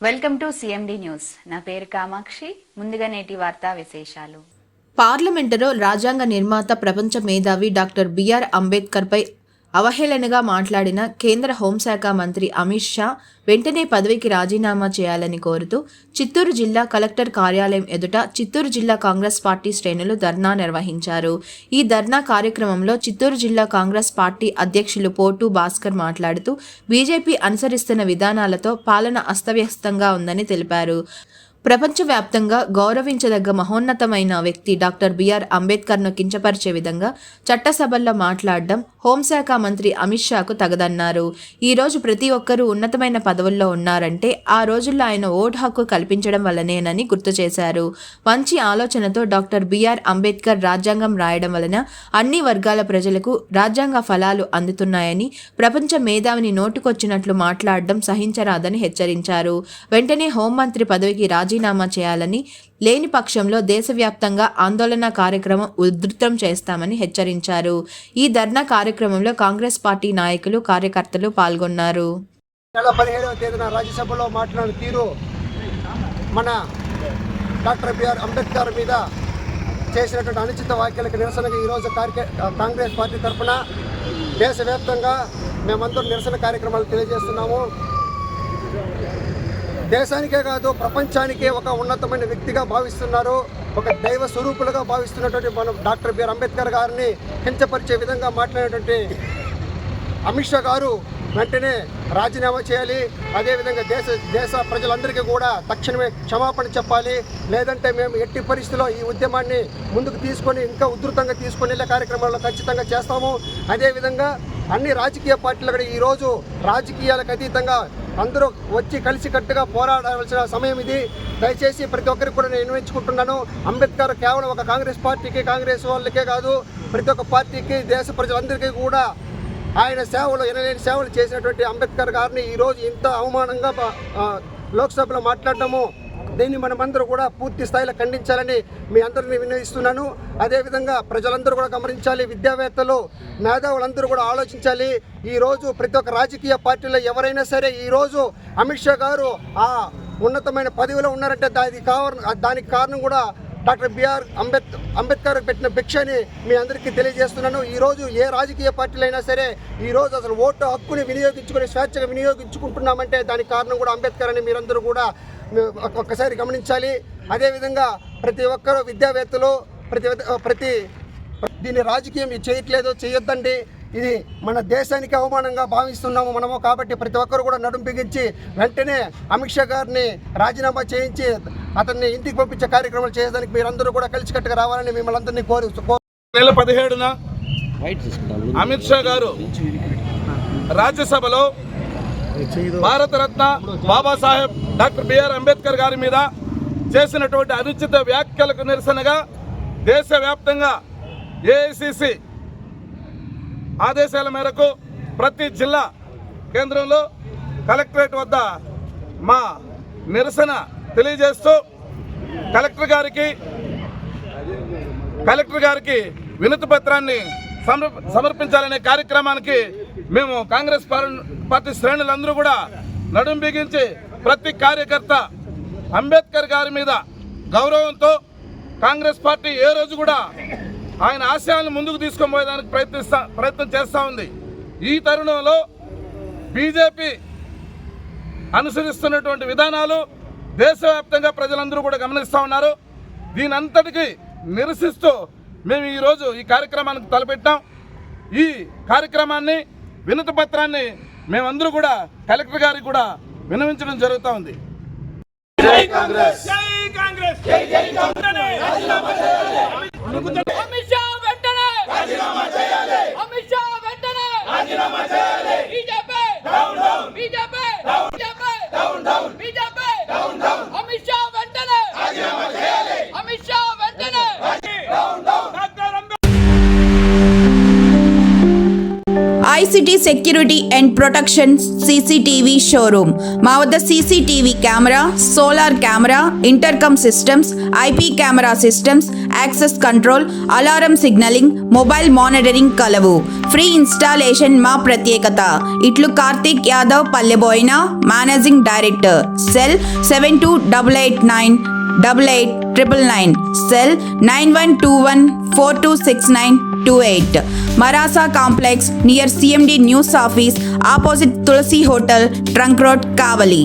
Welcome to CMD news. నా పేరు కామాక్షి. ముందుగా నేటి వార్తా విశేషాలు. పార్లమెంటులో రాజ్యాంగ నిర్మాత, ప్రపంచ మేధావి డాక్టర్ బిఆర్ అంబేద్కర్పై అవహేళనగా మాట్లాడిన కేంద్ర హోంశాఖ మంత్రి అమిత్ షా వెంటనే పదవికి రాజీనామా చేయాలని కోరుతూ చిత్తూరు జిల్లా కలెక్టర్ కార్యాలయం ఎదుట చిత్తూరు జిల్లా కాంగ్రెస్ పార్టీ శ్రేణులు ధర్నా నిర్వహించారు. ఈ ధర్నా కార్యక్రమంలో చిత్తూరు జిల్లా కాంగ్రెస్ పార్టీ అధ్యక్షులు పోటు భాస్కర్ మాట్లాడుతూ బీజేపీ అనుసరిస్తున్న విధానాలతో పాలన అస్తవ్యస్తంగా ఉందని తెలిపారు. ప్రపంచవ్యాప్తంగా గౌరవించదగ్గ మహోన్నతమైన వ్యక్తి డాక్టర్ బిఆర్ అంబేద్కర్ను కించపరిచే విధంగా చట్టసభల్లో మాట్లాడడం హోంశాఖ మంత్రి అమిత్ షాకు తగదన్నారు. ఈరోజు ప్రతి ఒక్కరూ ఉన్నతమైన పదవుల్లో ఉన్నారంటే ఆ రోజుల్లో ఆయన ఓటు హక్కు కల్పించడం వల్లనేనని గుర్తు చేశారు. మంచి ఆలోచనతో డాక్టర్ బిఆర్ అంబేద్కర్ రాజ్యాంగం రాయడం వలన అన్ని వర్గాల ప్రజలకు రాజ్యాంగ ఫలాలు అందుతున్నాయని, ప్రపంచ మేధావిని నోటుకొచ్చినట్లు మాట్లాడడం సహించరాదని హెచ్చరించారు. వెంటనే హోంమంత్రి పదవికి రాజీనామా చేయాలని, లేని పక్షంలో దేశవ్యాప్తంగా ఆందోళన కార్యక్రమం ఉధృతం చేస్తామని హెచ్చరించారు. ఈ ధర్నా కార్యక్రమంలో కాంగ్రెస్ పార్టీ నాయకులు, కార్యకర్తలు పాల్గొన్నారు. నెల 17వ తేదీన రాజ్యసభలో మాట్లాడిన తీరు మన డాక్టర్ బిఆర్ అంబేద్కర్ మీద చేసినటువంటి అనుచిత వ్యాఖ్యలకు నిరసనగా ఈరోజు కాంగ్రెస్ పార్టీ తరఫున దేశవ్యాప్తంగా మేమందరం నిరసన కార్యక్రమాలు తెలియజేస్తున్నాము. దేశానికే కాదు ప్రపంచానికే ఒక ఉన్నతమైన వ్యక్తిగా భావిస్తున్నారు, ఒక దైవ స్వరూపులుగా భావిస్తున్నటువంటి మనం డాక్టర్ బిఆర్ అంబేద్కర్ గారిని కించపరిచే విధంగా మాట్లాడేటువంటి అమిత్ షా గారు వెంటనే రాజీనామా చేయాలి. అదేవిధంగా దేశ ప్రజలందరికీ కూడా తక్షణమే క్షమాపణ చెప్పాలి. లేదంటే మేము ఎట్టి పరిస్థితుల్లో ఈ ఉద్యమాన్ని ముందుకు తీసుకొని ఇంకా ఉధృతంగా తీసుకొని వెళ్ళే కార్యక్రమాల్లో ఖచ్చితంగా చేస్తాము. అదేవిధంగా అన్ని రాజకీయ పార్టీలు కూడా ఈరోజు రాజకీయాలకు అతీతంగా అందరూ వచ్చి కలిసికట్టుగా పోరాడాల్సిన సమయం ఇది. దయచేసి ప్రతి ఒక్కరికి కూడా నేను విన్నవించుకుంటున్నాను, అంబేద్కర్ కేవలం ఒక కాంగ్రెస్ పార్టీకి, కాంగ్రెస్ వాళ్ళకే కాదు, ప్రతి ఒక్క పార్టీకి, దేశ ప్రజలందరికీ కూడా ఆయన సేవలు, ఎనలేని సేవలు చేసినటువంటి అంబేద్కర్ గారిని ఈరోజు ఇంత అవమానంగా లోక్సభలో మాట్లాడటము, దీన్ని మనమందరూ కూడా పూర్తి స్థాయిలో ఖండించాలని మీ అందరినీ విన్నవిస్తున్నాను. అదేవిధంగా ప్రజలందరూ కూడా గమనించాలి, విద్యావేత్తలు, మేధావులందరూ కూడా ఆలోచించాలి. ఈరోజు ప్రతి ఒక్క రాజకీయ పార్టీలో ఎవరైనా సరే ఈరోజు అమిత్ షా గారు ఆ ఉన్నతమైన పదవిలో ఉన్నారంటే దానికి కారణం కూడా డాక్టర్ బిఆర్ అంబేద్కర్ పెట్టిన భిక్షని మీ అందరికీ తెలియజేస్తున్నాను. ఈరోజు ఏ రాజకీయ పార్టీలు అయినా సరే ఈరోజు అసలు ఓటు హక్కుని వినియోగించుకుని స్వేచ్ఛగా వినియోగించుకుంటున్నామంటే దానికి కారణం కూడా అంబేద్కర్ అని మీరందరూ కూడా ఒక్కసారి గమనించాలి. అదేవిధంగా ప్రతి ఒక్కరూ విద్యావేత్తలు ప్రతి దీన్ని రాజకీయం చేయట్లేదు, చేయొద్దండి. ఇది మన దేశానికి అవమానంగా భావిస్తున్నాము మనము. కాబట్టి ప్రతి ఒక్కరు కూడా నడుం బిగించి వెంటనే అమిత్ షా గారిని రాజీనామా చేయించి అతన్ని ఇంటికి పంపించే కార్యక్రమాలు చేయడానికి మీరందరూ కూడా కలిసికట్టుగా రావాలని మిమ్మల్ని అందరినీ నెల 17న అమిత్ షా గారు రాజ్యసభలో భారతరత్న బాబాసాహెబ్ డాక్టర్ బిఆర్ అంబేద్కర్ గారి మీద చేసినటువంటి అనుచిత వ్యాఖ్యలకు నిరసనగా దేశవ్యాప్తంగా ఏఐసిసి ఆదేశాల మేరకు ప్రతి జిల్లా కేంద్రంలో కలెక్టరేట్ వద్ద మా నిరసన తెలియజేస్తూ కలెక్టర్ గారికి వినతి పత్రాన్ని సమర్పించాలనే కార్యక్రమానికి మేము కాంగ్రెస్ పార్టీ శ్రేణులందరూ కూడా నడుం బిగించి ప్రతి కార్యకర్త అంబేద్కర్ గారి మీద గౌరవంతో కాంగ్రెస్ పార్టీ ఏ రోజు కూడా ఆయన ఆశయాలను ముందుకు తీసుకొని పోయేదానికి ప్రయత్నం చేస్తూ ఉంది. ఈ తరుణంలో బీజేపీ అనుసరిస్తున్నటువంటి విధానాలు దేశవ్యాప్తంగా ప్రజలందరూ కూడా గమనిస్తూ ఉన్నారు. దీని అంతటికీ నిరసిస్తూ మేము ఈరోజు ఈ కార్యక్రమానికి తలపెట్టాం. ఈ కార్యక్రమాన్ని, వినతి పత్రాన్ని మేమందరూ కూడా కలెక్టర్ గారికి కూడా విన్నవించడం జరుగుతూ ఉంది. జై కాంగ్రెస్, జై కాంగ్రెస్, జై జై కాంగ్రెస్. అమిత్ షా వెంటనే రాజీనామా చేయాలి. అమిత్ షా వెంటనే రాజీనామా చేయాలి. BJP down down, BJP down down, BJP down down. Amit Shah వెంటనే రాజీనామా చేయాలి. అమిత్ షా వెంటనే down down. ICT security and protection CCTV showroom. మా వద్ద CCTV camera, solar camera, intercom systems, IP camera systems, access control, alarm signalling, mobile monitoring కలవు. Free installation మా ప్రత్యేకత. ఇట్లు Karthik Yadav Palleboina, managing director. Cell 7288988999. Cell 9121426928. Marasa Complex near CMD News Office opposite Tulsi Hotel, Trunk Road, Kavali.